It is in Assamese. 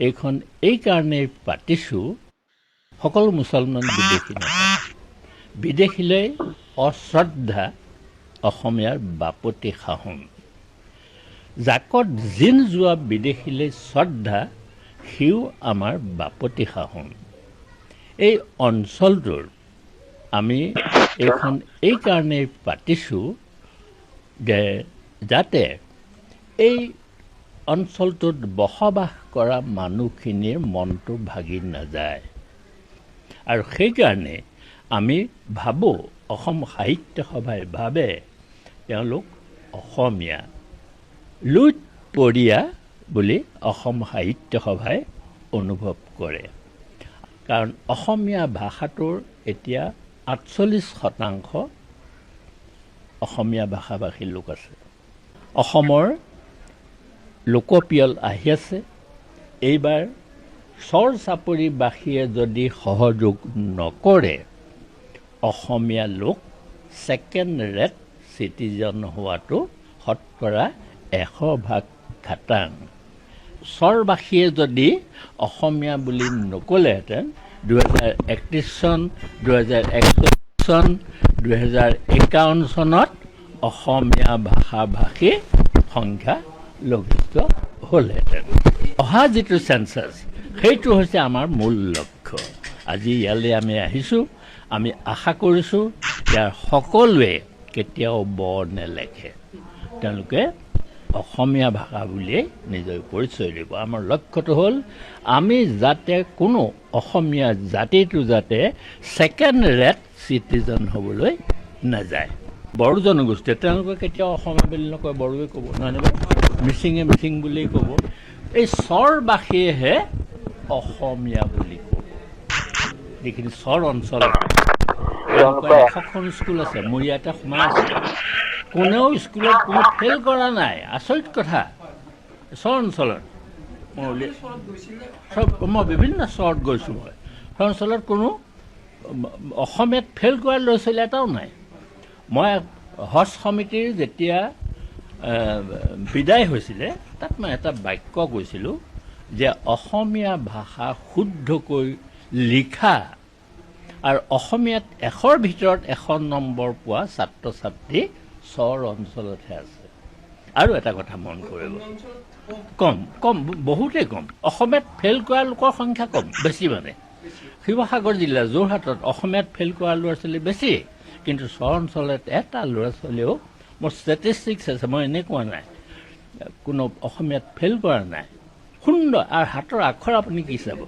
এইখন এই কাৰণেই পাতিছোঁ, সকলো মুছলমান বিদেশী নহয়। বিদেশীলৈ অশ্ৰদ্ধা অসমীয়াৰ বাপতি সাহোন। জাকত জিন যোৱা বিদেশীলৈ শ্ৰদ্ধা, সিও আমাৰ বাপতি সাহোন। এই অঞ্চলটোৰ আমি এইখন এই কাৰণেই পাতিছোঁ যে যাতে এই অঞ্চলটোত বসবাস কৰা মানুহখিনিৰ মনটো ভাগি নাযায়। আৰু সেইকাৰণে আমি ভাবোঁ, অসম সাহিত্য সভাই ভাবে তেওঁলোক অসমীয়া। লুইতপৰীয়া বুলি অসম সাহিত্য সভাই অনুভৱ কৰে। কাৰণ অসমীয়া ভাষাটোৰ এতিয়া ৪৮% অসমীয়া ভাষাভাষী লোক আছে। অসমৰ লোকপিয়ল আহি আছে। এইবাৰ চৰ চাপৰিবাসীয়ে যদি সহযোগ নকৰে, অসমীয়া লোক ছেকেণ্ড ৰেট চিটিজেন হোৱাটো শতকৰা ১০০% খাটাং। চৰবাসীয়ে যদি অসমীয়া বুলি নক'লেহেঁতেন ২০৩১ চন, ২০৪১ চন, ২০৫১ চনত অসমীয়া ভাষাভাষীৰ সংখ্যা লঘিষ্ঠ হ'লহেঁতেন। অহা যিটো চেঞ্চাছ, সেইটো হৈছে আমাৰ মূল লক্ষ্য। আজি ইয়ালৈ আমি আহিছোঁ। আমি আশা কৰিছোঁ ইয়াৰ সকলোৱে কেতিয়াও ব নেলেখে, তেওঁলোকে অসমীয়া ভাষা বুলিয়েই নিজৰ পৰিচয় দিব। আমাৰ লক্ষ্যটো হ'ল আমি যাতে কোনো অসমীয়া জাতিটো যাতে ছেকেণ্ড ৰেট চিটিজেন হ'বলৈ নাযায়। বড়ো জনগোষ্ঠীয়ে তেওঁলোকে কেতিয়াও অসমীয়া বুলি নকয়, বড়োৱে ক'ব, নহয় নে? মিচিঙে মিচিং বুলি ক'ব। এই চৰবাসীয়েহে অসমীয়া বুলি ক'ব। যিখিনি চৰ অঞ্চল, তেওঁলোকৰ ১০০খন স্কুল আছে, মোৰ ইয়াতে সোমাই আছে। কোনেও স্কুলত কোনো ফেইল কৰা নাই। আচৰিত কথা। চৰ অঞ্চলত মই বিভিন্ন চৰত গৈছোঁ। মই চৰ অঞ্চলত কোনো অসমীয়াত ফেইল কৰা ল'ৰা ছোৱালী এটাও নাই। মই হজ সমিতিৰ যেতিয়া বিদায় হৈছিলে, তাত মই এটা বাক্য কৈছিলোঁ যে অসমীয়া ভাষা শুদ্ধকৈ লিখা আৰু অসমীয়াত ১০০ৰ ভিতৰত ১০০ নম্বৰ পোৱা ছাত্ৰ ছাত্ৰী চৰ অঞ্চলতহে আছে। আৰু এটা কথা মন কৰিব, কম বহুতেই কম। অসমীয়াত ফেইল কৰা লোকৰ সংখ্যা কম, বেছি মানে। শিৱসাগৰ জিলা, যোৰহাটত অসমীয়াত ফেইল কৰা ল'ৰা ছোৱালী বেছি, কিন্তু চৰ অঞ্চলত এটা ল'ৰা ছোৱালীও, মোৰ ষ্টেটিষ্টিক্স আছে, মই এনেই কোৱা নাই, কোনো অসমীয়াত ফেইল কৰা নাই। সুন্দৰ। আৰু হাতৰ আখৰ আপুনি কি চাব,